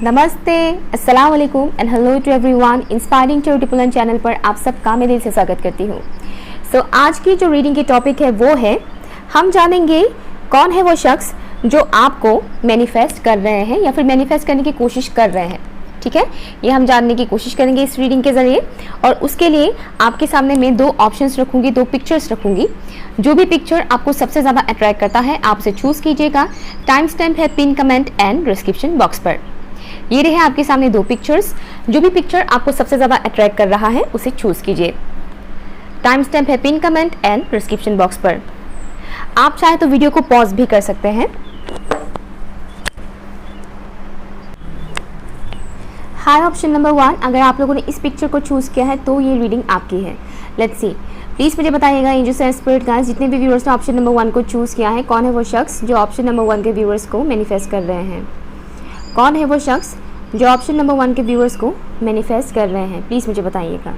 नमस्ते, अस्सलाम वालेकुम and hello to everyone. Inspiring to टिपुलन चैनल पर आप सबका मैं दिल से स्वागत करती हूँ। आज की जो रीडिंग की टॉपिक है वो है, हम जानेंगे कौन है वो शख्स जो आपको मैनिफेस्ट कर रहे हैं या फिर मैनिफेस्ट करने की कोशिश कर रहे हैं। ठीक है, ये हम जानने की कोशिश करेंगे इस रीडिंग के ज़रिए। और उसके लिए आपके सामने मैं दो ऑप्शंस रखूँगी, दो पिक्चर्स रखूँगी। जो भी पिक्चर आपको सबसे ज़्यादा अट्रैक्ट करता है आप उसे चूज़ कीजिएगा। टाइम स्टैम्प है pin comment and description box पर। ये रहे आपके सामने दो पिक्चर्स। जो भी पिक्चर आपको सबसे ज़्यादा अट्रैक्ट कर रहा है उसे चूज़ कीजिए। टाइम स्टैम्प है pin comment and description box पर। आप चाहे तो वीडियो को पॉज भी कर सकते हैं। हाय, ऑप्शन नंबर 1, अगर आप लोगों ने इस पिक्चर को चूज़ किया है तो ये रीडिंग आपकी है। लेट्स सी, प्लीज़ मुझे बताइएगा एंजल्स एंड स्पिरिट गाइस, जितने भी व्यूअर्स ने ऑप्शन नंबर 1 को चूज़ किया है, कौन है वो शख्स जो ऑप्शन नंबर 1 के व्यूअर्स को मैनिफेस्ट कर रहे हैं। कौन है वो शख्स जो ऑप्शन नंबर 1 के व्यूअर्स को मैनिफेस्ट कर रहे हैं, प्लीज़ मुझे बताइएगा।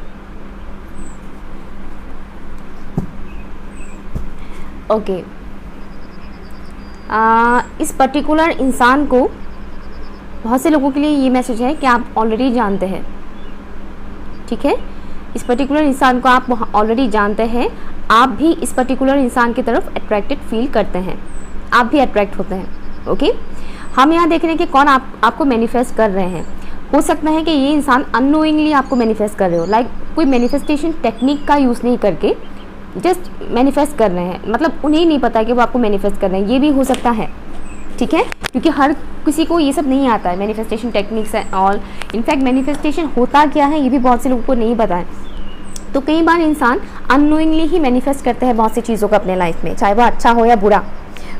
ओके, इस पर्टिकुलर इंसान को, बहुत से लोगों के लिए ये मैसेज है कि आप ऑलरेडी जानते हैं। ठीक है, इस पर्टिकुलर इंसान को आप ऑलरेडी जानते हैं। आप भी इस पर्टिकुलर इंसान की तरफ अट्रैक्टेड फील करते हैं, आप भी अट्रैक्ट होते हैं। ओके, हम यहाँ देख रहे हैं कि कौन आपको मैनिफेस्ट कर रहे हैं। हो सकता है कि ये इंसान अननोइंगली आपको मैनिफेस्ट कर रहे हो, लाइक कोई मैनिफेस्टेशन टेक्निक का यूज़ नहीं करके जस्ट मैनिफेस्ट कर रहे हैं, मतलब उन्हें नहीं पता कि वो आपको मैनिफेस्ट कर रहे हैं। ये भी हो सकता है। ठीक है, क्योंकि हर किसी को ये सब नहीं आता है, manifestation techniques and all. In fact manifestation होता क्या है ये भी बहुत से लोगों को नहीं पता है। तो कई बार इंसान अननोइंगली ही मैनिफेस्ट करते हैं बहुत सी चीज़ों को अपने लाइफ में, चाहे वो अच्छा हो या बुरा।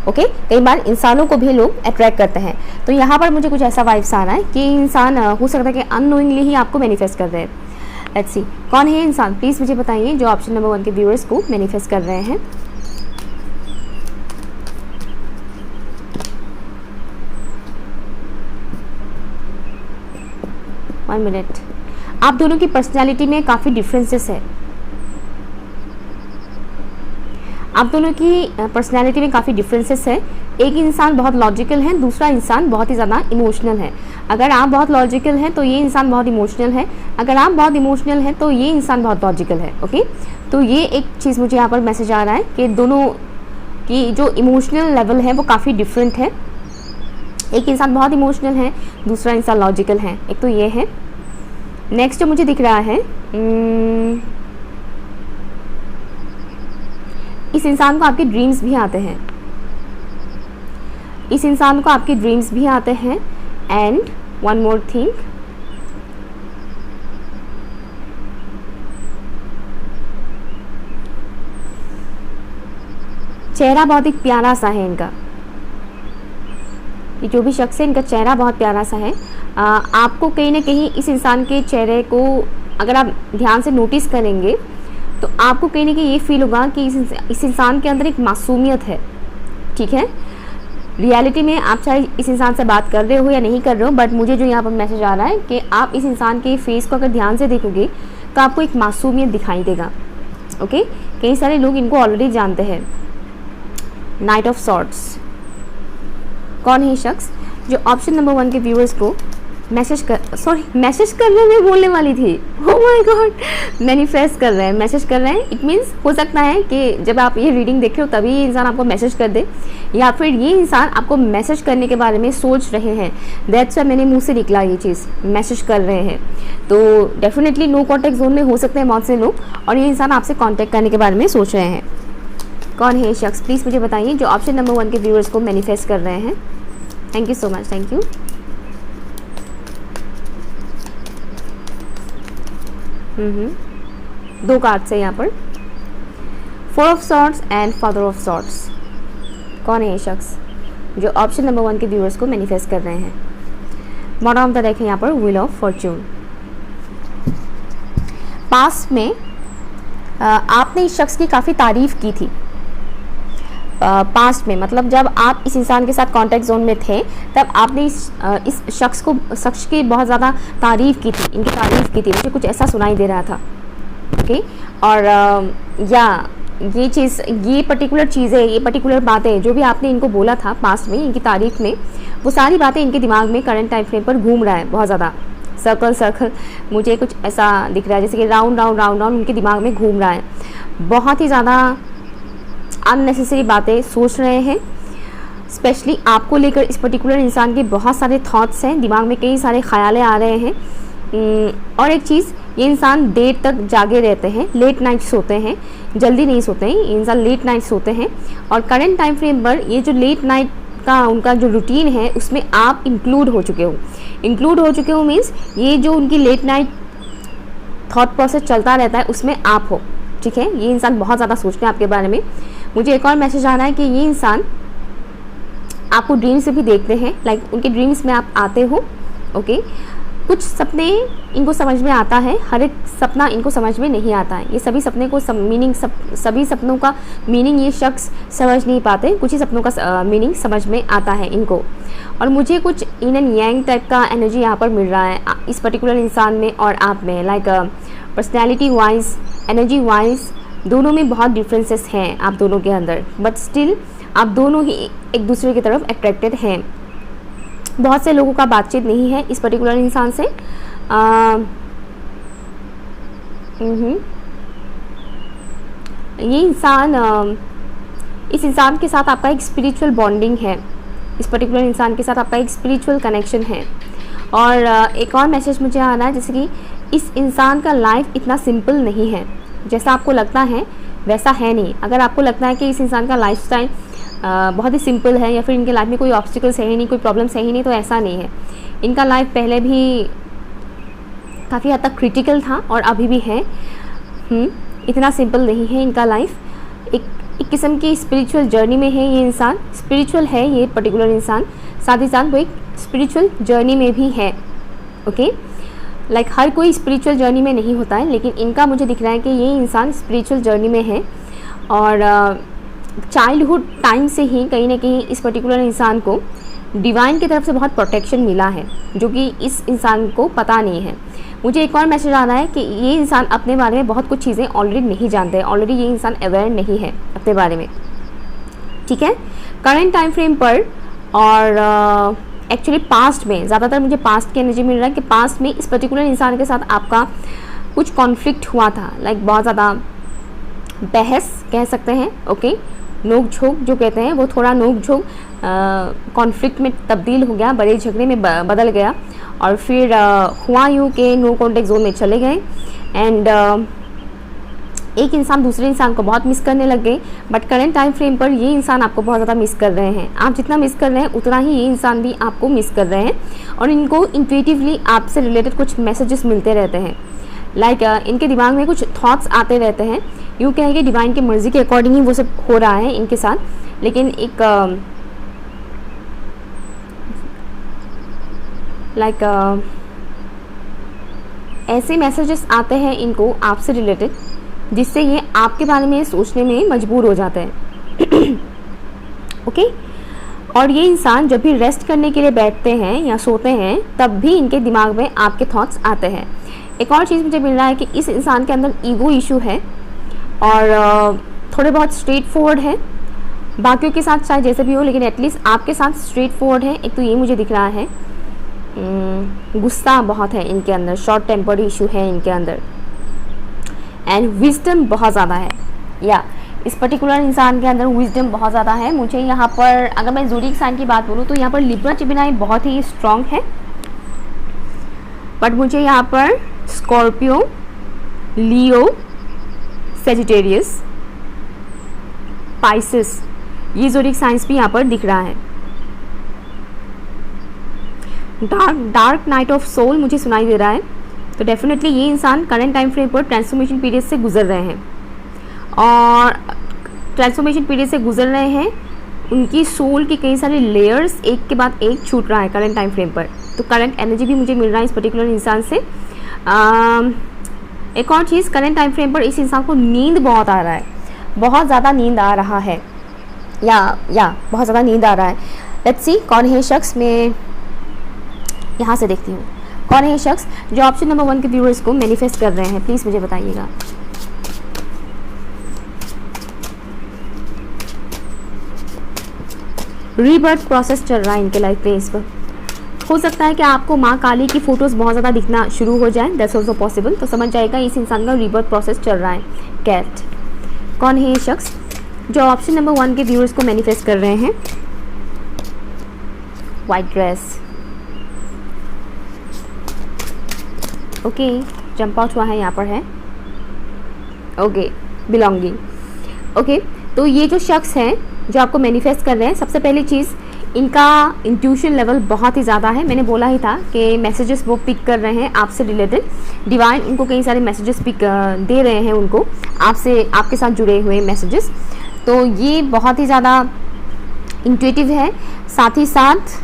ओके, कई बार इंसानों को भी लोग अट्रैक्ट करते हैं। तो यहाँ पर मुझे कुछ ऐसा वाइब्स आ रहा है कि इंसान हो सकता है कि अननोइंगली ही आपको मैनिफेस्ट कर रहे हैं। लेट्स सी, कौन है ये इंसान, प्लीज़ मुझे बताइए जो ऑप्शन नंबर 1 के व्यूअर्स को मैनिफेस्ट कर रहे हैं। One minute. आप दोनों की पर्सनैलिटी में काफ़ी डिफरेंसेस है। आप दोनों की पर्सनैलिटी में काफ़ी डिफरेंसेस है। एक इंसान बहुत लॉजिकल है, दूसरा इंसान बहुत ही ज़्यादा इमोशनल है। अगर आप बहुत लॉजिकल हैं तो ये इंसान बहुत इमोशनल है। अगर आप बहुत इमोशनल हैं तो ये इंसान बहुत लॉजिकल है। ओके, तो ये एक चीज़ मुझे यहाँ पर मैसेज आ रहा है कि दोनों की जो इमोशनल लेवल है वो काफ़ी डिफरेंट है। एक इंसान बहुत इमोशनल है, दूसरा इंसान लॉजिकल है। एक तो ये है। नेक्स्ट जो मुझे दिख रहा है, इस इंसान को आपके ड्रीम्स भी आते हैं। इस इंसान को आपके ड्रीम्स भी आते हैं। एंड वन मोर थिंग, चेहरा बहुत ही प्यारा सा है इनका। ये जो भी शख्स है इनका चेहरा बहुत प्यारा सा है। आपको कहीं ना कहीं इस इंसान के चेहरे को अगर आप ध्यान से नोटिस करेंगे तो आपको कहीं ना कहीं ये फील होगा कि इस इंसान के अंदर एक मासूमियत है। ठीक है, रियलिटी में आप चाहे इस इंसान से बात कर रहे हो या नहीं कर रहे हो, बट मुझे जो यहाँ पर मैसेज आ रहा है कि आप इस इंसान के फेस को अगर ध्यान से देखोगे तो आपको एक मासूमियत दिखाई देगा। ओके, कई सारे लोग इनको ऑलरेडी जानते हैं। नाइट ऑफ सॉर्ड्स, कौन है शख्स जो ऑप्शन नंबर 1 के व्यूअर्स को मैसेज करने में बोलने वाली थी। ओह माय गॉड, मैनिफेस्ट कर रहे हैं, मैसेज कर रहे हैं। इट मीन्स हो सकता है कि जब आप ये रीडिंग देख रहे हो तभी ये इंसान आपको मैसेज कर दे, या फिर ये इंसान आपको मैसेज करने के बारे में सोच रहे हैं। दैट्स व्हाई मैंने मुंह से निकला ये चीज़, मैसेज कर रहे हैं। तो डेफिनेटली नो कॉन्टैक्ट जोन में हो सकते हैं बहुत से लोग, और ये इंसान आपसे कॉन्टैक्ट करने के बारे में सोच रहे हैं। कौन है ये शख्स, प्लीज़ मुझे बताइए जो ऑप्शन नंबर 1 के व्यूअर्स को मैनिफेस्ट कर रहे हैं। Thank you so much, thank you. दो कार्ड्स है यहाँ पर, 4 of swords and father of swords. कौन है ये शख्स जो ऑप्शन नंबर 1 के व्यूअर्स को मैनिफेस्ट कर रहे हैं। बॉटम ऑफ द डेक है यहाँ पर व्हील ऑफ फॉर्च्यून। पास्ट में आपने इस शख्स की काफ़ी तारीफ की थी। पास्ट में मतलब जब आप इस इंसान के साथ कांटेक्ट जोन में थे तब आपने इस शख्स की बहुत ज़्यादा तारीफ़ की थी, इनकी तारीफ़ की थी। मुझे कुछ ऐसा सुनाई दे रहा था। ओके, और या ये पर्टिकुलर चीज़ें, ये पर्टिकुलर बातें जो भी आपने इनको बोला था पास्ट में, इनकी तारीफ में, वो सारी बातें इनके दिमाग में करंट टाइम फ्रेम पर घूम रहा है बहुत ज़्यादा। सर्कल मुझे कुछ ऐसा दिख रहा है, जैसे कि राउंड राउंड राउंड राउंड उनके दिमाग में घूम रहा है। बहुत ही ज़्यादा अननेसेसरी बातें सोच रहे हैं, स्पेशली आपको लेकर। इस पर्टिकुलर इंसान के बहुत सारे थॉट्स हैं, दिमाग में कई सारे ख्यालें आ रहे हैं। और एक चीज़, ये इंसान देर तक जागे रहते हैं, लेट नाइट सोते हैं, जल्दी नहीं सोते हैं, ये इंसान लेट नाइट सोते हैं। और करंट टाइम फ्रेम पर ये जो लेट नाइट का उनका जो रूटीन है उसमें आप इंक्लूड हो चुके हो मीन्स ये जो उनकी लेट नाइट थॉट प्रोसेस चलता रहता है उसमें आप हो, ठीक है। ये इंसान बहुत ज़्यादा सोचते हैं आपके बारे में। मुझे एक और मैसेज आ रहा है कि ये इंसान आपको ड्रीम्स में भी देखते हैं, लाइक उनके ड्रीम्स में आप आते हो, ओके। कुछ सपने इनको समझ में आता है, हर एक सपना इनको समझ में नहीं आता है। ये सभी सपने को सभी सपनों का मीनिंग ये शख्स समझ नहीं पाते, कुछ ही सपनों का मीनिंग समझ में आता है इनको। और मुझे कुछ इन एंड यांग टाइप का एनर्जी यहाँ पर मिल रहा है इस पर्टिकुलर इंसान में और आप में, like personality wise, energy wise दोनों में बहुत डिफरेंसेस हैं आप दोनों के अंदर, बट स्टिल आप दोनों ही एक दूसरे की तरफ अट्रैक्टेड हैं। बहुत से लोगों का बातचीत नहीं है इस पर्टिकुलर इंसान से। ये इंसान इस इंसान के साथ आपका एक स्पिरिचुअल बॉन्डिंग है, इस पर्टिकुलर इंसान के साथ आपका एक स्पिरिचुअल कनेक्शन है। और एक और मैसेज मुझे आ रहा है, जैसे कि इस इंसान का लाइफ इतना सिंपल नहीं है जैसा आपको लगता है, वैसा है नहीं। अगर आपको लगता है कि इस इंसान का लाइफ स्टाइल बहुत ही सिंपल है या फिर इनके लाइफ में कोई ऑब्स्टिकल्स है ही नहीं, कोई प्रॉब्लम्स है ही नहीं, तो ऐसा नहीं है। इनका लाइफ पहले भी काफ़ी हद तक क्रिटिकल था और अभी भी है। इतना सिंपल नहीं है इनका लाइफ। एक किस्म की स्पिरिचुअल जर्नी में है ये इंसान, स्पिरिचुअल है ये पर्टिकुलर इंसान, साथ ही साथ वो एक स्पिरिचुअल जर्नी में भी है, ओके। लाइक हर कोई स्पिरिचुअल जर्नी में नहीं होता है, लेकिन इनका मुझे दिख रहा है कि ये इंसान स्पिरिचुअल जर्नी में है। और चाइल्डहुड टाइम से ही कहीं ना कहीं इस पर्टिकुलर इंसान को डिवाइन की तरफ से बहुत प्रोटेक्शन मिला है, जो कि इस इंसान को पता नहीं है। मुझे एक और मैसेज आ रहा है कि ये इंसान अपने बारे में बहुत कुछ चीज़ें ऑलरेडी नहीं जानते, ऑलरेडी ये इंसान अवेयर नहीं है अपने बारे में, ठीक है। करंट टाइम फ्रेम पर और एक्चुअली पास्ट में, ज़्यादातर मुझे पास्ट की एनर्जी मिल रहा है कि पास्ट में इस पर्टिकुलर इंसान के साथ आपका कुछ कॉन्फ्लिक्ट हुआ था, लाइक बहुत ज़्यादा बहस कह सकते हैं, ओके। नोक झोंक जो कहते हैं वो थोड़ा नोक झोंक कॉन्फ्लिक्ट में तब्दील हो गया, बड़े झगड़े में बदल गया। और फिर हुआ यूँ के नो कॉन्टेक्ट जोन में चले गए एंड एक इंसान दूसरे इंसान को बहुत मिस करने लग गए। बट करंट टाइम फ्रेम पर ये इंसान आपको बहुत ज़्यादा मिस कर रहे हैं। आप जितना मिस कर रहे हैं उतना ही ये इंसान भी आपको मिस कर रहे हैं और इनको इंट्यूटिवली आपसे रिलेटेड कुछ मैसेजेस मिलते रहते हैं। लाइक इनके दिमाग में कुछ थॉट्स आते रहते हैं, यूँ कहें कि डिवाइन की मर्ज़ी के अकॉर्डिंग ही वो सब हो रहा है इनके साथ। लेकिन एक ऐसे मैसेजेस आते हैं इनको आपसे रिलेटेड, जिससे ये आपके बारे में सोचने में मजबूर हो जाते हैं, ओके। और ये इंसान जब भी रेस्ट करने के लिए बैठते हैं या सोते हैं तब भी इनके दिमाग में आपके थॉट्स आते हैं। एक और चीज़ मुझे मिल रहा है कि इस इंसान के अंदर ईगो इशू है और थोड़े बहुत स्ट्रेट फॉरवर्ड है। बाकियों के साथ चाहे जैसे भी हो, लेकिन एटलीस्ट आपके साथ स्ट्रेट फॉरवर्ड है। एक तो ये मुझे दिख रहा है, गुस्सा बहुत है इनके अंदर, शॉर्ट टेम्पर्ड इशू है इनके अंदर एंड विजडम बहुत ज़्यादा है। या इस पर्टिकुलर इंसान के अंदर विजडम बहुत ज़्यादा है। मुझे यहाँ पर अगर मैं ज़ोडिएक साइन की बात बोलूँ तो यहाँ पर लिब्रा जेमिनी बहुत ही स्ट्रॉन्ग है, बट मुझे यहाँ पर स्कॉर्पियो, लियो, सेजिटेरियस, पाइसेस, ये ज़ोडिएक साइंस भी यहाँ पर दिख रहा है। डार्क नाइट ऑफ सोल मुझे सुनाई दे रहा है। तो डेफिनेटली ये इंसान करंट टाइम फ्रेम पर ट्रांसफॉर्मेशन पीरियड से गुजर रहे हैं और ट्रांसफॉर्मेशन पीरियड से गुजर रहे हैं। उनकी सोल की कई सारे लेयर्स एक के बाद एक छूट रहा है करंट टाइम फ्रेम पर। तो करंट एनर्जी भी मुझे मिल रहा है इस पर्टिकुलर इंसान से। एक और चीज़, करंट टाइम फ्रेम पर इस इंसान को नींद बहुत आ रहा है, बहुत ज़्यादा नींद आ रहा है या बहुत ज़्यादा नींद आ रहा है। लेट्स सी कौन है शख्स, मैं यहाँ से देखती हूँ कौन है शख्स जो ऑप्शन नंबर 1 के व्यूअर्स को मैनिफेस्ट कर रहे हैं। प्लीज़ मुझे बताइएगा। रीबर्थ प्रोसेस चल रहा है इनके लाइफ में इस वक्त। हो सकता है कि आपको माँ काली की फ़ोटोज़ बहुत ज़्यादा दिखना शुरू हो जाए, दैट्स ऑल्सो पॉसिबल। तो समझ जाएगा इस इंसान का रीबर्थ प्रोसेस चल रहा है। कैट, कौन है ये शख्स जो ऑप्शन नंबर 1 के व्यूअर्स को मैनिफेस्ट कर रहे हैं? White dress, okay, jump out हुआ है, यहाँ पर है, ओके, बिलोंगिंग, ओके। तो ये जो शख्स हैं जो आपको मैनिफेस्ट कर रहे हैं, सबसे पहली चीज़ इनका इंट्यूशन लेवल बहुत ही ज़्यादा है। मैंने बोला ही था कि मैसेजेस वो पिक कर रहे हैं आपसे रिलेटेड, डिवाइन इनको कई सारे मैसेजेस पिक दे रहे हैं उनको, आपसे, आपके साथ जुड़े हुए मैसेजेस। तो ये बहुत ही ज़्यादा इंट्यूटिव है। साथ ही साथ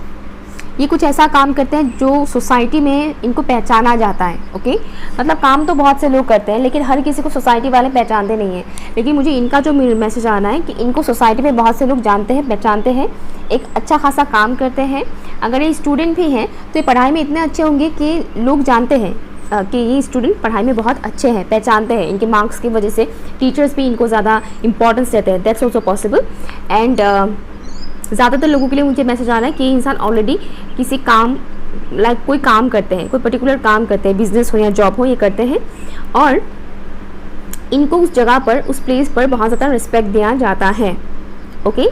ये कुछ ऐसा काम करते हैं जो सोसाइटी में इनको पहचाना जाता है, ओके। मतलब काम तो बहुत से लोग करते हैं लेकिन हर किसी को सोसाइटी वाले पहचानते नहीं हैं। लेकिन मुझे इनका जो मैसेज आ रहा है कि इनको सोसाइटी में बहुत से लोग जानते हैं, पहचानते हैं, एक अच्छा खासा काम करते हैं। अगर ये स्टूडेंट भी हैं तो ये पढ़ाई में इतने अच्छे होंगे कि लोग जानते हैं कि ये स्टूडेंट पढ़ाई में बहुत अच्छे हैं, पहचानते हैं। इनके मार्क्स की वजह से टीचर्स भी इनको ज़्यादा इंपॉर्टेंस देते हैं, दैट्स ऑल्सो पॉसिबल। एंड ज़्यादातर लोगों के लिए मुझे मैसेज आ रहा है कि इंसान ऑलरेडी किसी काम, लाइक कोई काम करते हैं, कोई पर्टिकुलर काम करते हैं, बिजनेस हो या जॉब हो, ये करते हैं और इनको उस जगह पर, उस प्लेस पर बहुत ज़्यादा रिस्पेक्ट दिया जाता है, ओके।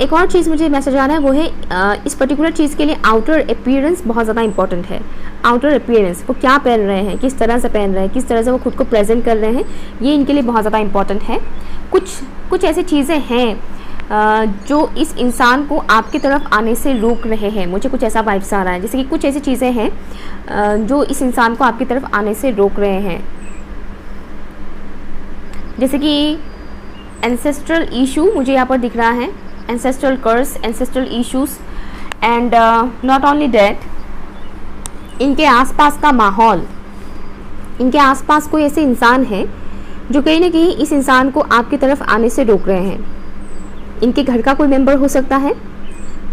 एक और चीज़ मुझे मैसेज आ रहा है वो है इस पर्टिकुलर चीज़ के लिए आउटर अपीयरेंस बहुत ज़्यादा इंपॉर्टेंट है। आउटर अपीयरेंस, वो क्या पहन रहे हैं, किस तरह से पहन रहे हैं, किस तरह से वो खुद को प्रेजेंट कर रहे हैं, ये इनके लिए बहुत ज़्यादा इंपॉर्टेंट है। कुछ ऐसी चीज़ें हैं जो इस इंसान को आपकी तरफ आने से रोक रहे हैं। मुझे कुछ ऐसा वाइब्स आ रहा है जैसे कि कुछ ऐसी चीज़ें हैं जो इस इंसान को आपकी तरफ आने से रोक रहे हैं, जैसे कि एंसेस्ट्रल इशू मुझे यहाँ पर दिख रहा है, ancestral curse, ancestral issues and not only that, इनके आसपास का माहौल, इनके आसपास कोई ऐसे इंसान है जो कहीं ना कहीं इस इंसान को आपकी तरफ आने से रोक रहे हैं। इनके घर का कोई मेंबर हो सकता है,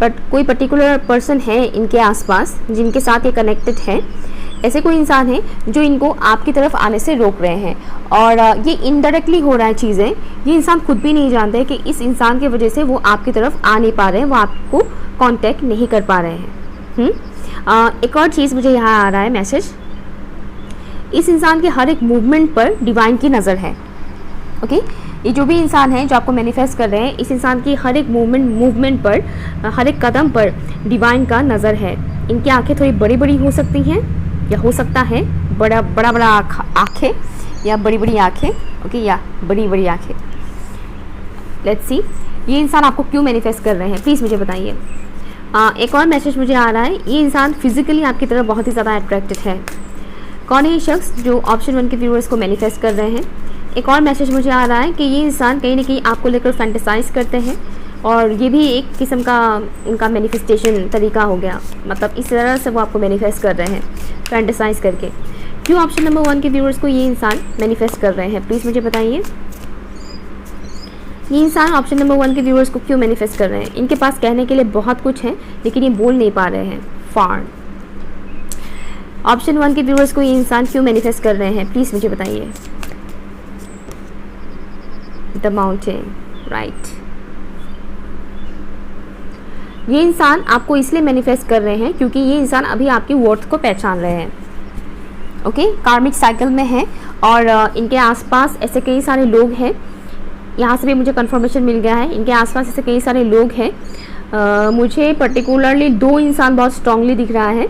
बट कोई पर्टिकुलर पर्सन है इनके आसपास जिनके साथ ये कनेक्टेड है। ऐसे कोई इंसान है जो इनको आपकी तरफ आने से रोक रहे हैं और ये इनडायरेक्टली हो रहा है चीज़ें, ये इंसान खुद भी नहीं जानते कि इस इंसान की वजह से वो आपकी तरफ आ नहीं पा रहे हैं, वो आपको कांटेक्ट नहीं कर पा रहे हैं। एक और चीज़ मुझे यहाँ आ रहा है मैसेज, इस इंसान के हर एक मूवमेंट पर डिवाइन की नज़र है, ओके। ये जो भी इंसान है जो आपको मैनिफेस्ट कर रहे हैं, इस इंसान की हर एक मूवमेंट पर, हर एक कदम पर डिवाइन का नज़र है। इनकी आंखें थोड़ी बड़ी बड़ी हो सकती हैं या हो सकता है बड़ा आँखें या बड़ी बड़ी आँखें, ओके, या बड़ी बड़ी आँखें। लेट्स सी ये इंसान आपको क्यों मैनिफेस्ट कर रहे हैं, प्लीज़ मुझे बताइए। एक और मैसेज मुझे आ रहा है, ये इंसान फिजिकली आपकी तरफ बहुत ही ज़्यादा अट्रैक्टेड है। कौन है ये शख्स जो ऑप्शन 1 के व्यूअर्स को मैनिफेस्ट कर रहे हैं? एक और मैसेज मुझे आ रहा है कि ये इंसान कहीं ना कहीं आपको लेकर फैंटेसाइज करते हैं और ये भी एक किस्म का उनका मैनिफेस्टेशन तरीका हो गया, मतलब इस तरह से वो आपको मैनिफेस्ट कर रहे हैं फैंटेसाइज करके। क्यों ऑप्शन नंबर 1 के व्यूअर्स को ये इंसान मैनिफेस्ट कर रहे हैं, प्लीज़ मुझे बताइए। ये इंसान ऑप्शन नंबर 1 के व्यूअर्स को क्यों मैनिफेस्ट कर रहे हैं? इनके पास कहने के लिए बहुत कुछ है लेकिन ये बोल नहीं पा रहे हैं। फार ऑप्शन 1 के व्यूअर्स को ये इंसान क्यों मैनिफेस्ट कर रहे हैं, प्लीज़ मुझे बताइए। The mountain, right. ये इंसान आपको इसलिए मैनिफेस्ट कर रहे हैं क्योंकि ये इंसान अभी आपकी वर्थ को पहचान रहे हैं, ओके। कार्मिक साइकिल में है और इनके आसपास ऐसे कई सारे लोग हैं, यहाँ से भी मुझे कंफर्मेशन मिल गया है, इनके आसपास ऐसे कई सारे लोग हैं। मुझे पर्टिकुलरली 2 इंसान बहुत स्ट्रांगली दिख रहा है।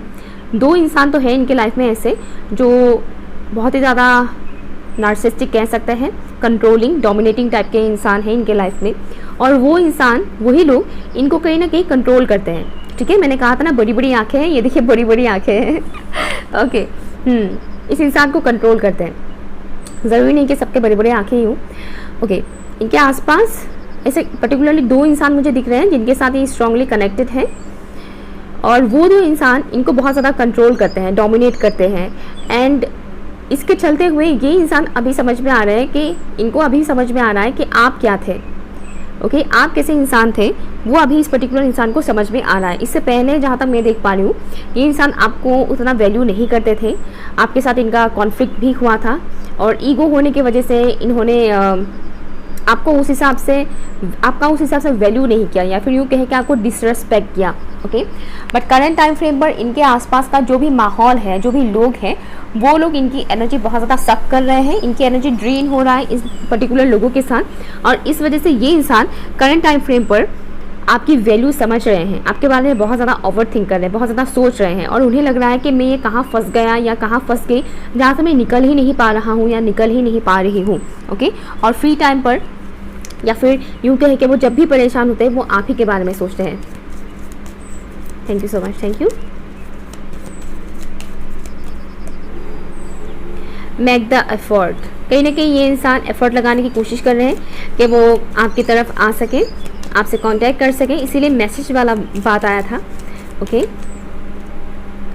2 इंसान तो है इनके लाइफ में ऐसे जो बहुत ही ज़्यादा नार्सिसिस्टिक कह सकते हैं, कंट्रोलिंग, डोमिनेटिंग टाइप के इंसान हैं इनके लाइफ में, और वो इंसान, वही लोग इनको कहीं ना कहीं कंट्रोल करते हैं, ठीक है। मैंने कहा था ना बड़ी बड़ी आंखें हैं, ये देखिए बड़ी बड़ी आंखें हैं, ओके। इस इंसान को कंट्रोल करते हैं, ज़रूरी नहीं कि सबके बड़े बड़े आंखें ही हों, ओके। इनके आसपास ऐसे पर्टिकुलरली 2 इंसान मुझे दिख रहे हैं जिनके साथ ये स्ट्रांगली कनेक्टेड हैं और वो 2 इंसान इनको बहुत ज़्यादा कंट्रोल करते हैं, डोमिनेट करते हैं। एंड इसके चलते हुए ये इंसान अभी समझ में आ रहे हैं कि इनको अभी समझ में आ रहा है कि आप क्या थे, ओके, आप कैसे इंसान थे, वो अभी इस पर्टिकुलर इंसान को समझ में आ रहा है। इससे पहले जहाँ तक मैं देख पा रही हूँ ये इंसान आपको उतना वैल्यू नहीं करते थे, आपके साथ इनका कॉन्फ्लिक्ट भी हुआ था और ईगो होने की वजह से इन्होंने आपको उस हिसाब से वैल्यू नहीं किया, या फिर यूँ कहें कि आपको डिसरेस्पेक्ट किया। Okay, but current time frame पर इनके आसपास का जो भी माहौल है, जो भी लोग हैं, वो लोग इनकी एनर्जी बहुत ज़्यादा सक कर रहे हैं, इनकी एनर्जी ड्रेन हो रहा है इस पर्टिकुलर लोगों के साथ, और इस वजह से ये इंसान करंट टाइम फ्रेम पर आपकी वैल्यू समझ रहे हैं, आपके बारे में बहुत ज़्यादा ओवर थिंक कर रहे हैं, बहुत ज़्यादा सोच रहे हैं, और उन्हें लग रहा है कि मैं ये कहाँ फंस गया या कहाँ फंस गई, जहाँ से मैं निकल ही नहीं पा रहा हूँ या निकल ही नहीं पा रही हूँ। ओके, और फ्री टाइम पर या फिर यूँ कहे कि वो जब भी परेशान होते हैं वो आप ही के बारे में सोचते हैं। Thank you so much, thank you. Make the effort, कहीं ना कहीं ये इंसान एफर्ट लगाने की कोशिश कर रहे हैं कि वो आपकी तरफ आ सके, आपसे कांटेक्ट कर सके, इसीलिए मैसेज वाला बात आया था। ओके,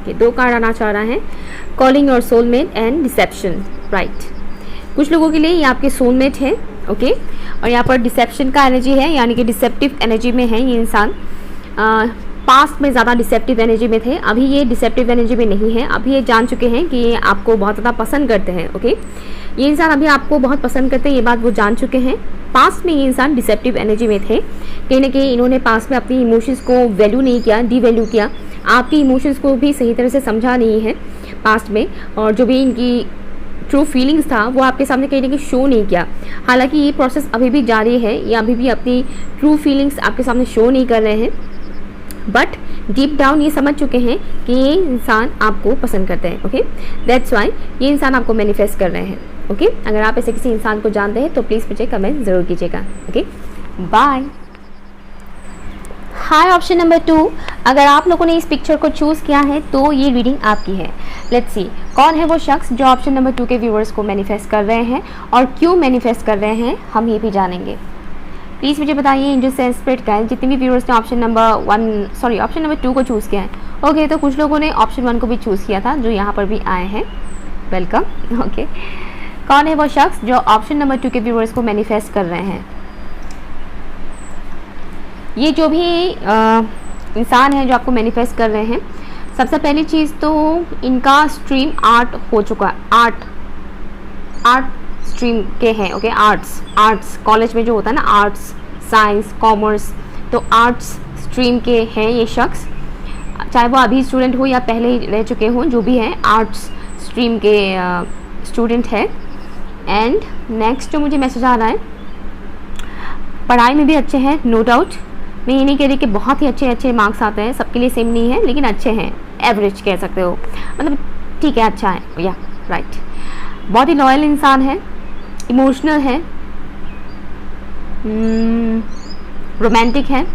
ये 2 कार्ड आना चाह रहा है, calling your soulmate and deception. Right, कुछ लोगों के लिए ये आपके सोलमेट है। ओके, और यहाँ पर डिसेप्शन का एनर्जी है, यानी कि डिसेप्टिव एनर्जी में है ये इंसान। पास्ट में ज़्यादा डिसेप्टिव एनर्जी में थे, अभी ये डिसेप्टिव एनर्जी में नहीं है। अभी ये जान चुके हैं कि ये आपको बहुत ज़्यादा पसंद करते हैं। ओके, ये इंसान अभी आपको बहुत पसंद करते हैं, ये बात वो जान चुके हैं। पास्ट में ये इंसान डिसेप्टिव एनर्जी में थे, कहीं ना कहीं इन्होंने पास्ट में अपनी इमोशंस को वैल्यू नहीं किया, डीवैल्यू किया, आपकी इमोशंस को भी सही तरह से समझा नहीं है पास्ट में, और जो भी इनकी ट्रू फीलिंग्स था वो आपके सामने कहीं ना कहीं शो नहीं किया। हालांकि ये प्रोसेस अभी भी जारी है, ये अभी भी अपनी ट्रू फीलिंग्स आपके सामने शो नहीं कर रहे हैं, बट डीप डाउन ये समझ चुके हैं कि ये इंसान आपको पसंद करते हैं। ओके, दैट्स वाई ये इंसान आपको मैनिफेस्ट कर रहे हैं। ओके, अगर आप ऐसे किसी इंसान को जानते हैं तो प्लीज़ मुझे कमेंट ज़रूर कीजिएगा। Okay, bye. Hi, option number 2, अगर आप लोगों ने इस पिक्चर को चूज़ किया है तो ये रीडिंग आपकी है। लेट्स सी कौन है वो शख्स जो ऑप्शन नंबर 2 के व्यूवर्स को मैनिफेस्ट कर रहे हैं, और क्यों मैनिफेस्ट कर रहे हैं हम ये भी जानेंगे। प्लीज़ मुझे बताइए एंजल्स एंड स्पिरिट गाइड, जितने भी व्यूअर्स ने ऑप्शन नंबर 2 को चूज़ किया है। ओके, तो कुछ लोगों ने ऑप्शन 1 को भी चूज़ किया था, जो यहाँ पर भी आए हैं, वेलकम। ओके, कौन है वो शख्स जो ऑप्शन नंबर 2 के व्यूअर्स को मैनिफेस्ट कर रहे हैं। ये जो भी इंसान है जो आपको मैनिफेस्ट कर रहे हैं, सबसे पहली चीज़ तो इनका स्ट्रीम आर्ट हो चुका है, आर्ट स्ट्रीम के हैं। ओके, आर्ट्स कॉलेज में जो होता है ना, आर्ट्स, साइंस, कॉमर्स, तो आर्ट्स स्ट्रीम के हैं ये शख्स, चाहे वो अभी स्टूडेंट हो या पहले ही रह चुके हों, जो भी हैं आर्ट्स स्ट्रीम के स्टूडेंट है। एंड नेक्स्ट जो मुझे मैसेज आ रहा है, पढ़ाई में भी अच्छे हैं, नो डाउट। मैं ये नहीं कह रही कि बहुत ही अच्छे मार्क्स आते हैं, सबके लिए सेम नहीं है, लेकिन अच्छे हैं, एवरेज कह सकते हो, मतलब ठीक है, अच्छा है, या राइट। बहुत ही लॉयल इंसान है, इमोशनल है, रोमांटिक है,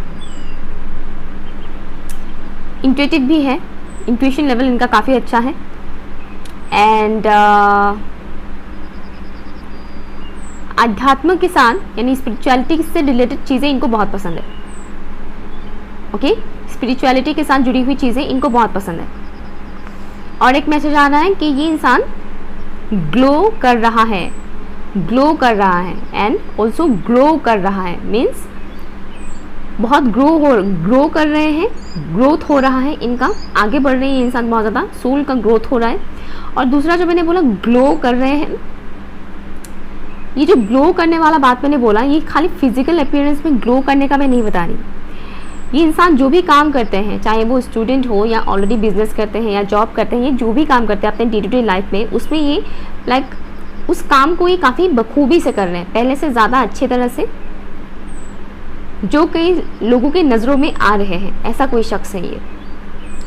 इंट्यूटिव भी है, इंट्यूशन लेवल इनका काफ़ी अच्छा है, एंड आध्यात्मिक इंसान, यानी स्पिरिचुअलिटी से रिलेटेड चीज़ें इनको बहुत पसंद है। ओके, स्पिरिचुअलिटी के साथ जुड़ी हुई चीज़ें इनको बहुत पसंद है। और एक मैसेज आ रहा है कि ये इंसान ग्लो कर रहा है एंड ऑल्सो ग्रो कर रहा है, मीन्स बहुत ग्रो कर रहे हैं, ग्रोथ हो रहा है इनका, आगे बढ़ रहे हैं इंसान, बहुत ज़्यादा सोल का ग्रोथ हो रहा है। और दूसरा जो मैंने बोला ग्लो कर रहे हैं, ये जो ग्लो करने वाला बात मैंने बोला, ये खाली फिजिकल अपीयरेंस में ग्लो करने का मैं नहीं बता रही। ये इंसान जो भी काम करते हैं, चाहे वो स्टूडेंट हो या ऑलरेडी बिजनेस करते हैं या जॉब करते हैं, ये जो भी काम करते हैं अपने डे टू डे लाइफ में, उसमें ये उस काम को ये काफ़ी बखूबी से कर रहे हैं, पहले से ज़्यादा अच्छे तरह से, जो कई लोगों के नज़रों में आ रहे हैं। ऐसा कोई शख्स है ये।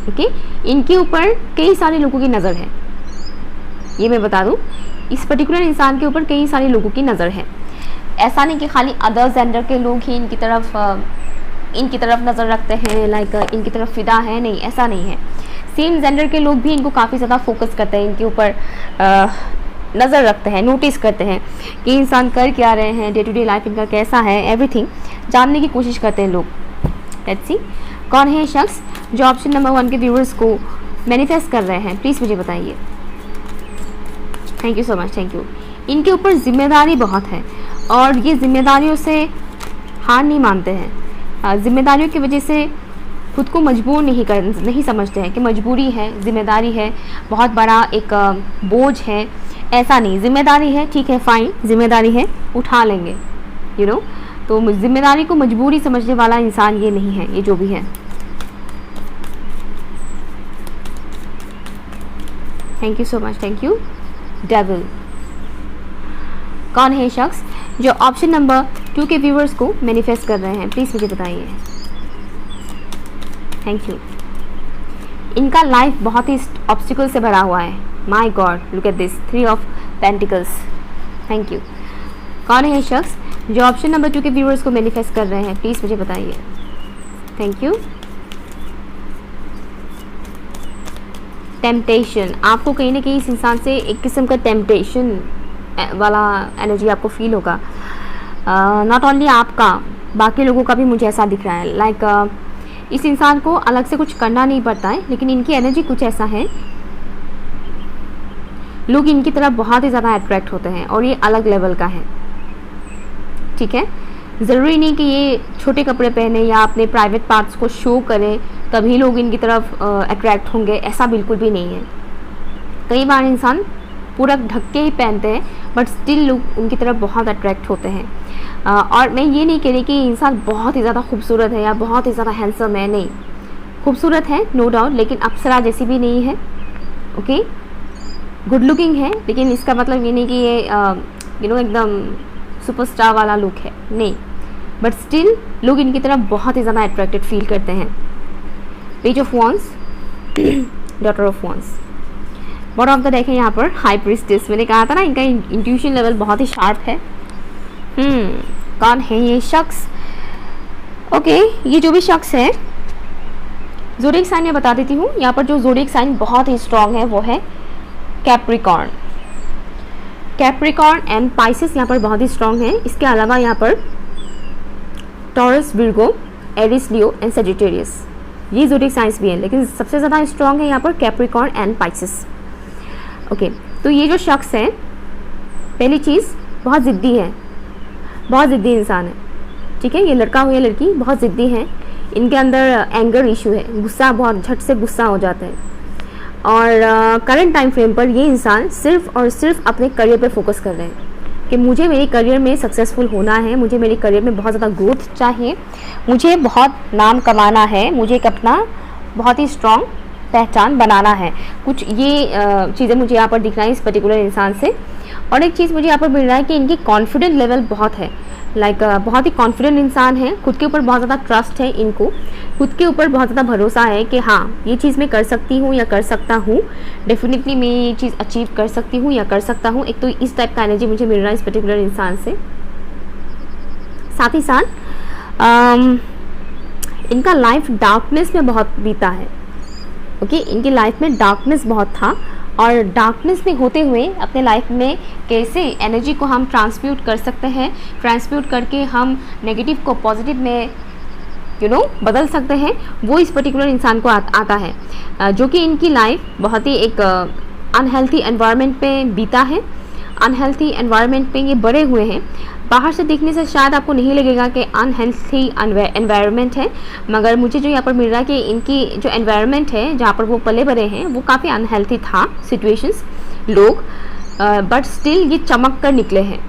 ओके, इनके ऊपर कई सारे लोगों की नज़र है, ये मैं बता दूं, इस पर्टिकुलर इंसान के ऊपर कई सारे लोगों की नज़र है। ऐसा नहीं कि खाली अदर जेंडर के लोग ही इनकी तरफ नज़र रखते हैं, इनकी तरफ फिदा है, नहीं, ऐसा नहीं है। सेम जेंडर के लोग भी इनको काफ़ी ज़्यादा फोकस करते हैं, इनके ऊपर नज़र रखते हैं, नोटिस करते हैं कि इंसान कर क्या रहे हैं, डे टू डे लाइफ इनका कैसा है, एवरीथिंग जानने की कोशिश करते हैं लोग। लेट्स सी कौन है ये शख्स जो ऑप्शन नंबर 1 के व्यूअर्स को मैनिफेस्ट कर रहे हैं, प्लीज़ मुझे बताइए। Thank you so much, thank you. इनके ऊपर जिम्मेदारी बहुत है और ये जिम्मेदारियों से हार नहीं मानते हैं। जिम्मेदारियों की वजह से खुद को मजबूर नहीं समझते हैं कि मजबूरी है, जिम्मेदारी है, बहुत बड़ा एक बोझ है। ऐसा नहीं, जिम्मेदारी है, ठीक है, फाइन, जिम्मेदारी है, उठा लेंगे, यू नो। तो जिम्मेदारी को मजबूरी समझने वाला इंसान ये नहीं है, ये जो भी है। Thank you so much, thank you. Devil, कौन है शख्स जो ऑप्शन नंबर 2 के व्यूअर्स को मैनिफेस्ट कर रहे हैं, प्लीज़ मुझे बताइए। Thank you. इनका लाइफ बहुत ही ऑब्स्टिकल से भरा हुआ है। My God, look at this 3 of pentacles. Thank you. कौन है ये शख्स जो ऑप्शन नंबर 2 के व्यूअर्स को मैनिफेस्ट कर रहे हैं, प्लीज़ मुझे बताइए। Thank you. टेम्पटेशन, आपको कहीं ना कहीं इस इंसान से एक किस्म का टेम्पटेशन वाला एनर्जी आपको फील होगा। नॉट ओनली आपका, बाकी लोगों का भी मुझे ऐसा दिख रहा है। लाइक इस इंसान को अलग से कुछ करना नहीं पड़ता है, लेकिन इनकी एनर्जी कुछ ऐसा है, लोग इनकी तरफ बहुत ही ज़्यादा अट्रैक्ट होते हैं और ये अलग लेवल का है। ठीक है, ज़रूरी नहीं कि ये छोटे कपड़े पहने या अपने प्राइवेट पार्ट्स को शो करें तभी लोग इनकी तरफ अट्रैक्ट होंगे, ऐसा बिल्कुल भी नहीं है। कई बार इंसान पूरा ढक के ही पहनते हैं बट स्टिल लोग उनकी तरफ बहुत अट्रैक्ट होते हैं। और मैं ये नहीं कह रही कि इंसान बहुत ही ज़्यादा खूबसूरत है या बहुत ही ज़्यादा हैंडसम है, नहीं, खूबसूरत है नो डाउट, लेकिन अप्सरा जैसी भी नहीं है। ओके, गुड लुकिंग है, लेकिन इसका मतलब ये नहीं कि ये यू नो एकदम सुपरस्टार वाला लुक है, नहीं, बट स्टिल लोग इनकी तरफ बहुत ही ज़्यादा अट्रैक्टेड फील करते हैं। Page of wands, daughter of wands, bottom of the deck है यहाँ पर हाई प्रीस्टेस। मैंने कहा था ना इनका इंट्यूशन लेवल बहुत ही शार्प है। कौन है ये शख्स? ओके, ये जो भी शख्स है, ज़ोडिएक साइन मैं बता देती हूँ। यहाँ पर जो ज़ोडिएक साइन बहुत ही स्ट्रॉन्ग है वो है कैप्रिकॉर्न। कैप्रिकॉर्न एंड पाइसेस यहाँ पर बहुत ही स्ट्रॉन्ग है। इसके अलावा यहाँ पर Taurus, Virgo, Aries, Leo and Sagittarius, ये ज़ोडिएक साइंस भी हैं, लेकिन सबसे ज़्यादा स्ट्रॉन्ग है यहाँ पर कैप्रिकॉर्न एंड पाइसेस। ओके, तो ये जो शख्स है, पहली चीज़ बहुत ज़िद्दी है, बहुत ज़िद्दी इंसान है। ठीक है, ये लड़का हो या लड़की बहुत ज़िद्दी है, इनके अंदर एंगर इशू है, गुस्सा, बहुत झट से गुस्सा हो जाते हैं। और करंट टाइम फ्रेम पर ये इंसान सिर्फ और सिर्फ अपने करियर पे फोकस कर रहे हैं कि मुझे मेरे करियर में सक्सेसफुल होना है, मुझे मेरे करियर में बहुत ज़्यादा ग्रोथ चाहिए, मुझे बहुत नाम कमाना है, मुझे एक अपना बहुत ही स्ट्रॉन्ग पहचान बनाना है। कुछ ये चीज़ें मुझे यहाँ पर दिख रहा है इस पर्टिकुलर इंसान से। और एक चीज़ मुझे यहाँ पर मिल रहा है कि इनकी कॉन्फिडेंट लेवल बहुत है। लाइक बहुत ही कॉन्फिडेंट इंसान है, खुद के ऊपर बहुत ज़्यादा ट्रस्ट है इनको, खुद के ऊपर बहुत ज़्यादा भरोसा है कि हाँ ये चीज़ मैं कर सकती हूँ या कर सकता हूँ, डेफिनेटली मैं ये चीज़ अचीव कर सकती हूँ या कर सकता हूँ। एक तो इस टाइप का एनर्जी मुझे मिल रहा है इस पर्टिकुलर इंसान से। साथ ही साथ इनका लाइफ डार्कनेस में बहुत बीता है। ओके, इनकी लाइफ में डार्कनेस बहुत था और डार्कनेस में होते हुए अपने लाइफ में कैसे एनर्जी को हम ट्रांसम्यूट कर सकते हैं, ट्रांसम्यूट करके हम नेगेटिव को पॉजिटिव में यू नो बदल सकते हैं, वो इस पर्टिकुलर इंसान को आता है। जो कि इनकी लाइफ बहुत ही एक अनहेल्थी एनवायरनमेंट पे बीता है, अनहेल्थी एनवायरनमेंट पे ये बड़े हुए हैं। बाहर से देखने से शायद आपको नहीं लगेगा कि अनहेल्थी एनवायरनमेंट है, मगर मुझे जो यहाँ पर मिल रहा है कि इनकी जो एनवायरनमेंट है जहाँ पर वो पले बड़े हैं वो काफ़ी अनहेल्थी था सिचुएशंस, लोग, बट स्टिल ये चमक कर निकले हैं।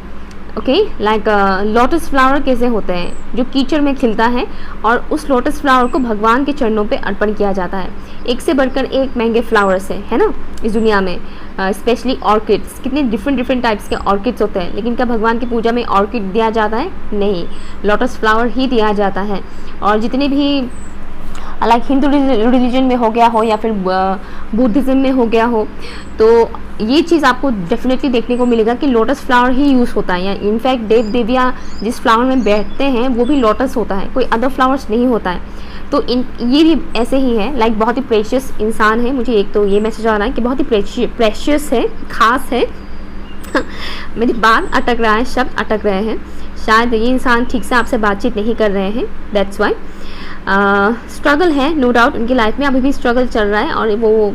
ओके, लाइक लोटस फ्लावर कैसे होते हैं जो कीचड़ में खिलता है और उस लोटस फ्लावर को भगवान के चरणों पे अर्पण किया जाता है। एक से बढ़कर एक महंगे फ्लावर्स है ना इस दुनिया में, स्पेशली ऑर्किड्स, कितने डिफरेंट टाइप्स के ऑर्किड्स होते हैं, लेकिन क्या भगवान की पूजा में ऑर्किड दिया जाता है? नहीं, लोटस फ्लावर ही दिया जाता है। और जितने भी लाइक हिंदू रिलीजन में हो गया हो या फिर बुद्धिज़्म में हो गया हो, तो ये चीज़ आपको डेफिनेटली देखने को मिलेगा कि लोटस फ्लावर ही यूज़ होता है। या इनफैक्ट देव देवियाँ जिस फ्लावर में बैठते हैं वो भी लोटस होता है, कोई अदर फ्लावर्स नहीं होता है। तो ये भी ऐसे ही है, लाइक बहुत ही प्रेशियस इंसान है। मुझे एक तो ये मैसेज आ रहा है कि बहुत ही प्रेशियस है, ख़ास है। मेरी बात अटक रहा है, शब्द अटक रहे हैं, शायद ये इंसान ठीक से आपसे बातचीत नहीं कर रहे हैं, दैट्स वाई। स्ट्रगल है नो डाउट, उनकी लाइफ में अभी भी स्ट्रगल चल रहा है। और वो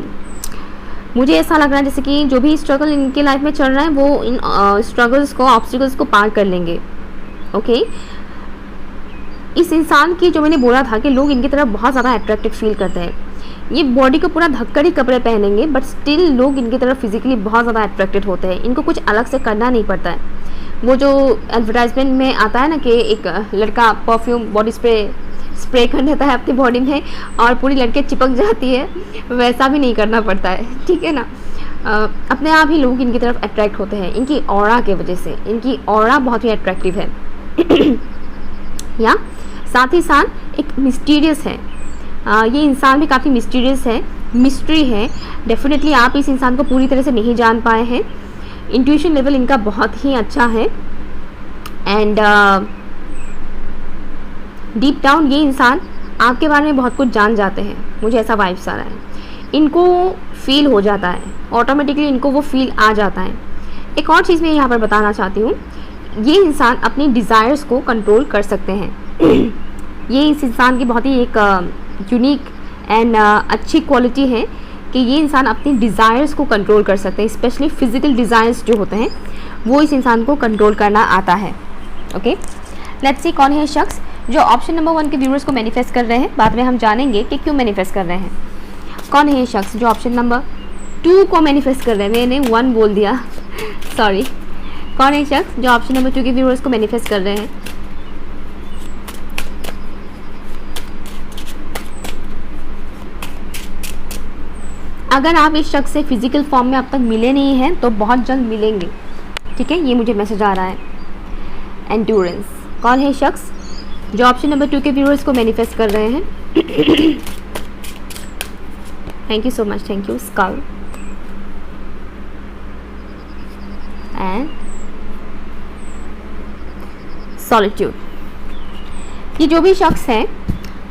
मुझे ऐसा लग रहा है जैसे कि जो भी स्ट्रगल इनके लाइफ में चल रहा है वो इन स्ट्रगल्स को, ऑब्स्टिकल्स को पार कर लेंगे। ओके, इस इंसान की जो मैंने बोला था कि लोग इनकी तरफ बहुत ज़्यादा अट्रैक्टिव फील करते हैं, ये बॉडी को पूरा ढककर ही कपड़े पहनेंगे बट स्टिल लोग इनकी तरफ फिजिकली बहुत ज़्यादा अट्रैक्टेड होते हैं। इनको कुछ अलग से करना नहीं पड़ता है, वो जो एडवर्टाइजमेंट में आता है ना कि एक लड़का परफ्यूम बॉडी स्प्रे कर देता है अपनी बॉडी में और पूरी लड़के चिपक जाती है, वैसा भी नहीं करना पड़ता है, ठीक है ना। अपने आप ही लोग इनकी तरफ अट्रैक्ट होते हैं, इनकी ऑरा के वजह से। इनकी ऑरा बहुत ही अट्रैक्टिव है या साथ ही साथ एक मिस्टीरियस है। ये इंसान भी काफ़ी मिस्टीरियस है, मिस्ट्री है। डेफिनेटली आप इस इंसान को पूरी तरह से नहीं जान पाए हैं। इंट्यूशन लेवल इनका बहुत ही अच्छा है एंड डीप डाउन ये इंसान आपके बारे में बहुत कुछ जान जाते हैं। मुझे ऐसा वाइब्स आ रहा है, इनको फील हो जाता है ऑटोमेटिकली, इनको वो फील आ जाता है। एक और चीज़ मैं यहाँ पर बताना चाहती हूँ, ये इंसान अपनी डिज़ायर्स को कंट्रोल कर सकते हैं ये इस इंसान की बहुत ही एक यूनिक एंड अच्छी क्वालिटी है कि ये इंसान अपनी डिज़ायर्स को कंट्रोल कर सकते हैं। स्पेशली फिजिकल डिज़ायर्स जो होते हैं वो इस इंसान को कंट्रोल करना आता है। ओके, लेट्स सी कौन है शख्स जो ऑप्शन नंबर 1 के व्यूअर्स को मैनिफेस्ट कर रहे हैं। बाद में हम जानेंगे कि क्यों मैनिफेस्ट कर रहे हैं। कौन है ये शख्स जो ऑप्शन नंबर 2 को मैनिफेस्ट कर रहे हैं। मैंने 1 बोल दिया सॉरी। कौन है शख्स जो ऑप्शन नंबर 2 के व्यूअर्स को मैनिफेस्ट कर रहे हैं। अगर आप इस शख्स से फिजिकल फॉर्म में अब तक मिले नहीं हैं तो बहुत जल्द मिलेंगे, ठीक है, ये मुझे मैसेज आ रहा है। एंड्योरेंस। कौन है शख्स जो ऑप्शन नंबर 2 के व्यूअर्स को मैनिफेस्ट कर रहे हैं। Thank you so much, thank you. Skull and solitude. ये जो भी शख्स हैं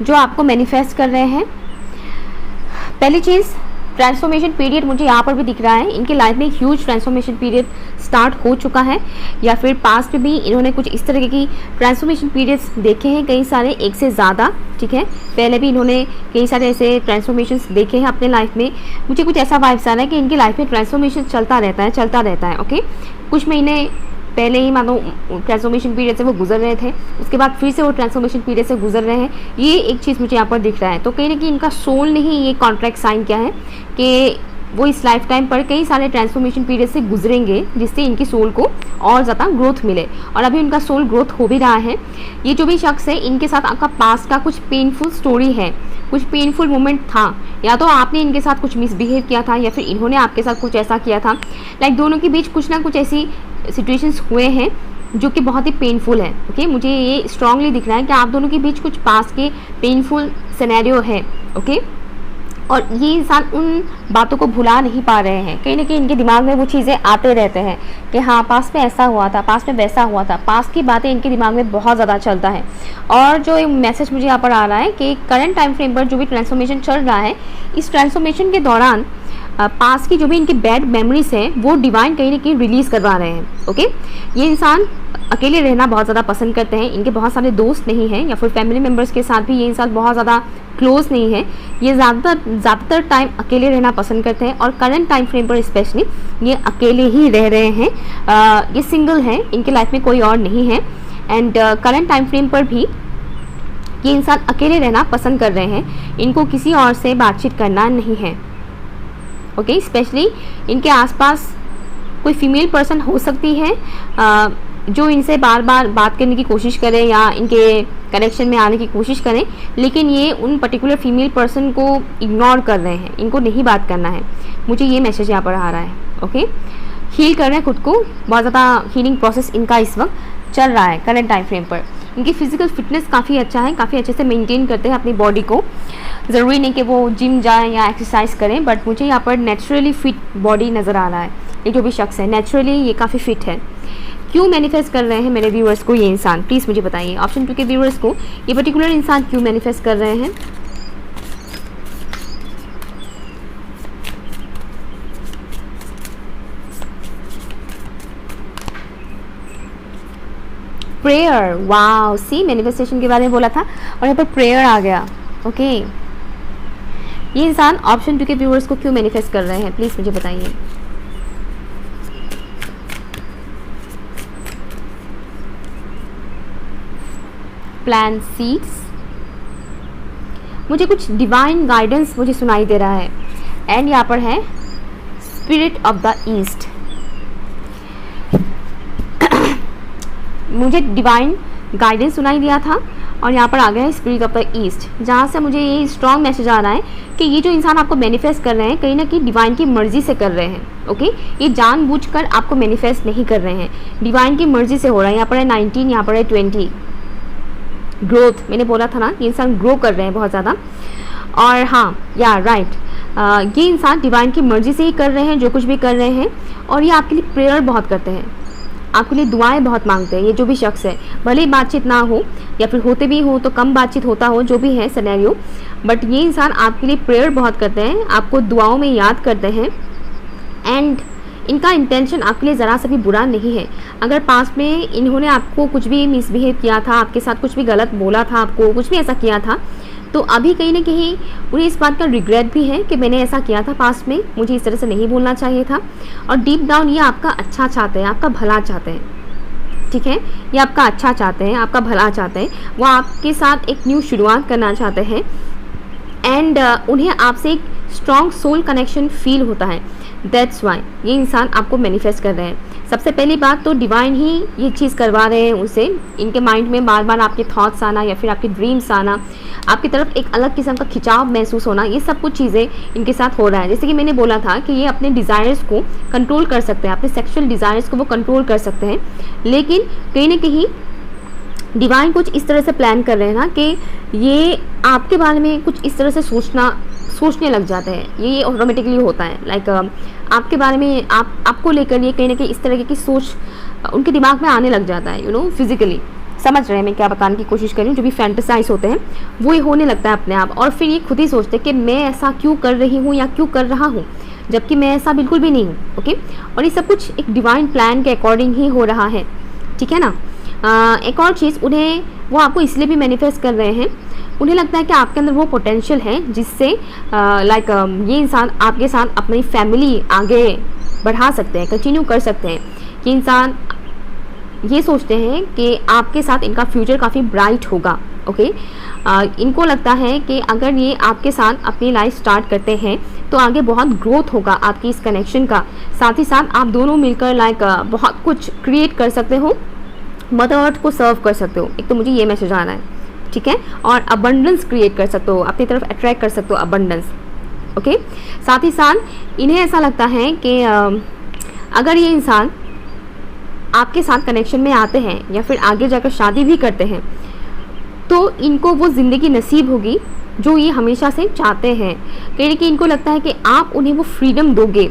जो आपको मैनिफेस्ट कर रहे हैं, पहली चीज़ ट्रांसफॉर्मेशन पीरियड मुझे यहाँ पर भी दिख रहा है। इनकी लाइफ में ह्यूज ट्रांसफॉर्मेशन पीरियड स्टार्ट हो चुका है या फिर पास्ट में भी इन्होंने कुछ इस तरह की ट्रांसफॉर्मेशन पीरियड्स देखे हैं, कई सारे, एक से ज़्यादा, ठीक है। पहले भी इन्होंने कई सारे ऐसे ट्रांसफॉर्मेशंस देखे हैं अपने लाइफ में। मुझे कुछ ऐसा वाइब्स आ रहा है कि इनकी लाइफ में ट्रांसफॉर्मेशन चलता रहता है। ओके, कुछ महीने पहले ही मानो ट्रांसफॉर्मेशन पीरियड से वो गुजर रहे थे, उसके बाद फिर से वो ट्रांसफॉर्मेशन पीरियड से गुजर रहे हैं। ये एक चीज़ मुझे यहाँ पर दिख रहा है। तो कहीं ना कहीं इनका सोल ने ही ये कॉन्ट्रैक्ट साइन किया है कि वो इस लाइफ टाइम पर कई सारे ट्रांसफॉर्मेशन पीरियड से गुजरेंगे जिससे इनकी सोल को और ज़्यादा ग्रोथ मिले, और अभी उनका सोल ग्रोथ हो भी रहा है। ये जो भी शख्स है, इनके साथ आपका पास्ट का कुछ पेनफुल स्टोरी है, कुछ पेनफुल मोमेंट था, या तो आपने इनके साथ कुछ मिसबिहेव किया था या फिर इन्होंने आपके साथ कुछ ऐसा किया था। लाइक दोनों के बीच कुछ ना कुछ ऐसी सिचुएशंस हुए हैं जो कि बहुत ही पेनफुल है। ओके, मुझे ये स्ट्रांगली दिख रहा है कि आप दोनों के बीच कुछ पास्ट के पेनफुल सिनेरियो है। ओके, और ये इंसान उन बातों को भुला नहीं पा रहे हैं। कहीं ना कहीं इनके दिमाग में वो चीज़ें आते रहते हैं कि हाँ, पास्ट में ऐसा हुआ था, पास्ट में वैसा हुआ था, पास्ट की बातें इनके दिमाग में बहुत ज़्यादा चलता है। और जो एक मैसेज मुझे यहाँ पर आ रहा है कि करंट टाइम फ्रेम पर जो भी ट्रांसफॉर्मेशन चल रहा है, इस ट्रांसफॉर्मेशन के दौरान पास्ट की जो भी इनकी बैड मेमोरीज हैं वो डिवाइन कहीं ना कहीं रिलीज़ करवा रहे हैं। ओके, ये इंसान अकेले रहना बहुत ज़्यादा पसंद करते हैं। इनके बहुत सारे दोस्त नहीं हैं या फिर फैमिली मेम्बर्स के साथ भी ये इंसान बहुत ज़्यादा क्लोज नहीं है। ये ज़्यादातर टाइम अकेले रहना पसंद करते हैं और करंट टाइम फ्रेम पर स्पेशली ये अकेले ही रह रहे हैं। ये सिंगल हैं, इनके लाइफ में कोई और नहीं है। एंड करंट टाइम फ्रेम पर भी ये इंसान अकेले रहना पसंद कर रहे हैं। इनको किसी और से बातचीत करना नहीं है। ओके, स्पेशली इनके आसपास कोई फीमेल पर्सन हो सकती है जो इनसे बार बार बात करने की कोशिश करें या इनके कनेक्शन में आने की कोशिश करें, लेकिन ये उन पर्टिकुलर फीमेल पर्सन को इग्नोर कर रहे हैं, इनको नहीं बात करना है। मुझे ये मैसेज यहाँ पर आ रहा है। ओके, हील कर रहे हैं खुद को, बहुत ज़्यादा हीलिंग प्रोसेस इनका इस वक्त चल रहा है करंट टाइम फ्रेम पर। इनकी फिजिकल फिटनेस काफ़ी अच्छा है, काफ़ी अच्छे से मेंटेन करते हैं अपनी बॉडी को। ज़रूरी नहीं कि वो जिम जाएं या एक्सरसाइज करें, बट मुझे यहाँ पर नेचुरली फिट बॉडी नज़र आ रहा है। ये जो भी शख्स है नेचुरली ये काफ़ी फिट है। क्यों मैनिफेस्ट कर रहे हैं मेरे व्यूअर्स को ये इंसान, प्लीज़ मुझे बताइए। ऑप्शन 2 के व्यूअर्स को ये पर्टिकुलर इंसान क्यों मैनिफेस्ट कर रहे हैं। प्रेयर, वाओ, सी मैनिफेस्टेशन के बारे में बोला था और यहाँ पर प्रेयर आ गया। ओके, ये इंसान ऑप्शन 2 के व्यूअर्स को क्यों मैनिफेस्ट कर रहे हैं, प्लीज़ मुझे बताइए। प्लांट सीड्स, मुझे कुछ डिवाइन गाइडेंस मुझे सुनाई दे रहा है। एंड यहाँ पर है स्पिरिट ऑफ द ईस्ट। मुझे डिवाइन गाइडेंस सुनाई दिया था और यहाँ पर आ गया है स्पिरिट ऑफ द ईस्ट, जहाँ से मुझे ये स्ट्रॉन्ग मैसेज आ रहा है कि ये जो इंसान आपको मैनिफेस्ट कर रहे हैं कहीं ना कहीं डिवाइन की मर्जी से कर रहे हैं। ओके, ये जानबूझकर आपको मैनिफेस्ट नहीं कर रहे हैं, डिवाइन की मर्जी से हो रहा है। यहाँ पर है 19, यहाँ पर है 20। ग्रोथ, मैंने बोला था ना, ये इंसान ग्रो कर रहे हैं बहुत ज़्यादा। और हाँ या राइट, ये इंसान डिवाइन की मर्जी से ही कर रहे हैं जो कुछ भी कर रहे हैं, और ये आपके लिए प्रेयर बहुत करते हैं, आपके लिए दुआएं बहुत मांगते हैं। ये जो भी शख्स है, भले ही बातचीत ना हो या फिर होते भी हो तो कम बातचीत होता हो, जो भी है सिनेरियो, बट ये इंसान आपके लिए प्रेयर बहुत करते हैं, आपको दुआओं में याद करते हैं। एंड इनका इंटेंशन आपके लिए ज़रा सा भी बुरा नहीं है। अगर पास्ट में इन्होंने आपको कुछ भी मिसबिहेव किया था, आपके साथ कुछ भी गलत बोला था, आपको कुछ भी ऐसा किया था, तो अभी कहीं ना कहीं उन्हें इस बात का रिग्रेट भी है कि मैंने ऐसा किया था पास्ट में, मुझे इस तरह से नहीं बोलना चाहिए था। और डीप डाउन ये आपका अच्छा चाहते हैं, आपका भला चाहते हैं, ठीक है, ये आपका अच्छा चाहते हैं, आपका भला चाहते हैं, वो आपके साथ एक न्यू शुरुआत करना चाहते हैं। एंड उन्हें आपसे एक स्ट्रॉन्ग सोल कनेक्शन फील होता है। दैट्स वाई ये इंसान आपको मैनिफेस्ट कर रहे हैं। सबसे पहली बात तो डिवाइन ही ये चीज़ करवा रहे हैं उनसे। इनके माइंड में बार बार आपके थॉट्स आना या फिर आपके ड्रीम्स आना, आपकी तरफ एक अलग किस्म का खिंचाव महसूस होना, ये सब कुछ चीज़ें इनके साथ हो रहा है। जैसे कि मैंने बोला था कि ये अपने डिज़ायर्स को कंट्रोल कर सकते हैं, अपने सेक्सुअल डिज़ायर्स को वो कंट्रोल कर सकते हैं, लेकिन कहीं ना कहीं डिवाइन कुछ इस तरह से प्लान कर रहे हैं ना कि ये आपके बारे में कुछ इस तरह से सोचने लग जाते हैं। ये ऑटोमेटिकली होता है, लाइक आपके बारे में आपको लेकर ये कहीं ना कहीं इस तरह की सोच उनके दिमाग में आने लग जाता है, यू नो, फिजिकली। समझ रहे हैं मैं क्या बताने की कोशिश कर रही हूँ? जो भी फैंटेसाइज होते हैं वो ये होने लगता है अपने आप, और फिर ये खुद ही सोचते हैं कि मैं ऐसा क्यों कर रही हूँ या क्यों कर रहा हूँ, जबकि मैं ऐसा बिल्कुल भी नहीं हूँ। ओके, और ये सब कुछ एक डिवाइन प्लान के अकॉर्डिंग ही हो रहा है, ठीक है ना। एक और चीज़, उन्हें वो आपको इसलिए भी मैनिफेस्ट कर रहे हैं, उन्हें लगता है कि आपके अंदर वो पोटेंशियल है जिससे लाइक ये इंसान आपके साथ अपनी फैमिली आगे बढ़ा सकते हैं, कंटिन्यू कर सकते हैं। कि इंसान ये सोचते हैं कि आपके साथ इनका फ्यूचर काफ़ी ब्राइट होगा। ओके, इनको लगता है कि अगर ये आपके साथ अपनी लाइफ स्टार्ट करते हैं तो आगे बहुत ग्रोथ होगा आपकी इस कनेक्शन का। साथ ही साथ आप दोनों मिलकर लाइक बहुत कुछ क्रिएट कर सकते हो, मदर अर्थ को सर्व कर सकते हो। एक तो मुझे ये मैसेज आ रहा है, ठीक है, और अबंडेंस क्रिएट कर सकते हो, अपनी तरफ अट्रैक्ट कर सकते हो अबंडेंस। ओके, साथ ही साथ इन्हें ऐसा लगता है कि अगर ये इंसान आपके साथ कनेक्शन में आते हैं या फिर आगे जाकर शादी भी करते हैं तो इनको वो ज़िंदगी नसीब होगी जो ये हमेशा से चाहते हैं। कहीं ना कहीं इनको लगता है कि आप उन्हें वो फ्रीडम दोगे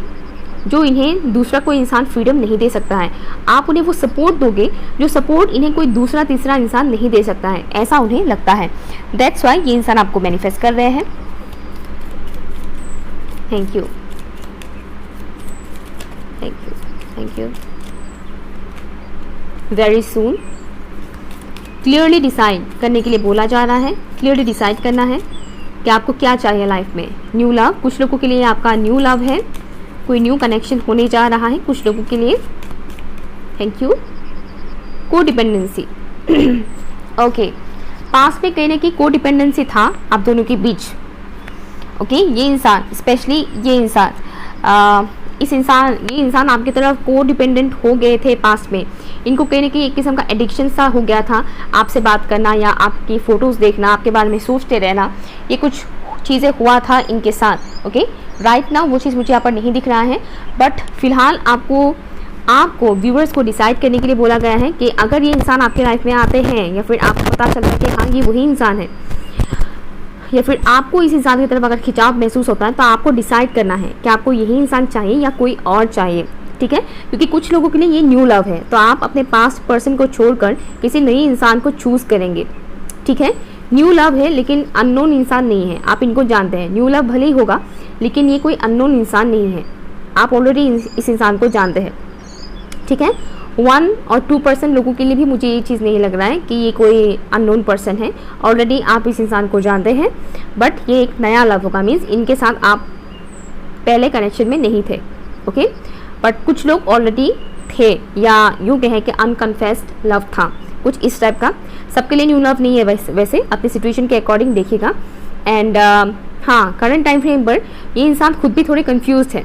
जो इन्हें दूसरा कोई इंसान फ्रीडम नहीं दे सकता है। आप उन्हें वो सपोर्ट दोगे जो सपोर्ट इन्हें कोई दूसरा तीसरा इंसान नहीं दे सकता है, ऐसा उन्हें लगता है। दैट्स वाई ये इंसान आपको मैनिफेस्ट कर रहे हैं। Thank you, thank you, thank you. Very soon clearly decide करने के लिए बोला जा रहा है। क्लियरली डिसाइड करना है कि आपको क्या चाहिए लाइफ में। न्यू लव, कुछ लोगों के लिए आपका न्यू लव है, कोई न्यू कनेक्शन होने जा रहा है कुछ लोगों के लिए। Thank you. को डिपेंडेंसी ओके, पास में कहीं ना कहीं को डिपेंडेंसी था आप दोनों के बीच। ओके, ये इंसान स्पेशली ये इंसान आपकी तरफ को डिपेंडेंट हो गए थे पास्ट में। इनको कहीं ना कहीं एक किस्म का एडिक्शन सा हो गया था, आपसे बात करना या आपकी फ़ोटोज़ देखना, आपके बारे में सोचते रहना, ये कुछ चीज़ें हुआ था इनके साथ। ओके, राइट नाउ वो चीज़ मुझे यहाँ पर नहीं दिख रहा है, बट फिलहाल आपको व्यूअर्स को डिसाइड करने के लिए बोला गया है कि अगर ये इंसान आपके लाइफ में आते हैं या फिर आपको पता चलता है कि हाँ ये वही इंसान है, या फिर आपको इस इंसान की तरफ अगर खिंचाव महसूस होता है तो आपको डिसाइड करना है कि आपको यही इंसान चाहिए या कोई और चाहिए, ठीक है। क्योंकि कुछ लोगों के लिए ये न्यू लव है, तो आप अपने पास्ट पर्सन को छोड़कर किसी नई इंसान को चूज़ करेंगे, ठीक है। न्यू लव है लेकिन अननोन इंसान नहीं है, आप इनको जानते हैं। न्यू लव भले ही होगा लेकिन ये कोई अननोन इंसान नहीं है, आप ऑलरेडी इस इंसान को जानते हैं, ठीक है। 1 और 2% लोगों के लिए भी मुझे ये चीज़ नहीं लग रहा है कि ये कोई अननोन पर्सन है, ऑलरेडी आप इस इंसान को जानते हैं, बट ये एक नया लव होगा। मीन्स इनके साथ आप पहले कनेक्शन में नहीं थे, ओके, बट कुछ लोग ऑलरेडी थे, या यूँ कहें कि अनकन्फेस्ड लव था, कुछ इस टाइप का। सबके लिए न्यू लव नहीं है, वैसे अपनी सिचुएशन के अकॉर्डिंग देखिएगा। एंड हाँ, करंट टाइम फ्रेम पर ये इंसान खुद भी थोड़े कंफ्यूज है।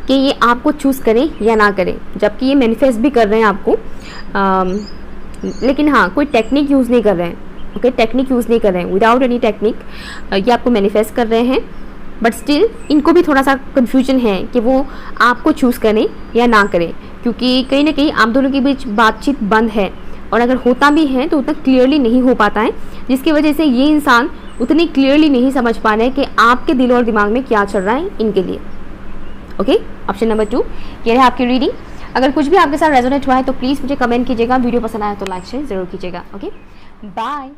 कि ये आपको चूज़ करें या ना करें, जबकि ये मैनिफेस्ट भी कर रहे हैं आपको, लेकिन हाँ कोई टेक्निक यूज़ नहीं कर रहे हैं। ओके, टेक्निक यूज़ नहीं कर रहे हैं, विदाउट एनी टेक्निक ये आपको मैनिफेस्ट कर रहे हैं। बट स्टिल इनको भी थोड़ा सा कन्फ्यूजन है कि वो आपको चूज़ करें या ना करें, क्योंकि कहीं ना कहीं आप दोनों के बीच बातचीत बंद है, और अगर होता भी है तो उतना क्लियरली नहीं हो पाता है, जिसकी वजह से ये इंसान उतनी क्लियरली नहीं समझ पा रहे हैं कि आपके दिल और दिमाग में क्या चल रहा है इनके लिए। ओके, ऑप्शन नंबर 2 ये रहा आपकी रीडिंग। अगर कुछ भी आपके साथ रेजोनेट हुआ है तो प्लीज़ मुझे कमेंट कीजिएगा, वीडियो पसंद आया तो लाइक शेयर ज़रूर कीजिएगा। Okay, bye.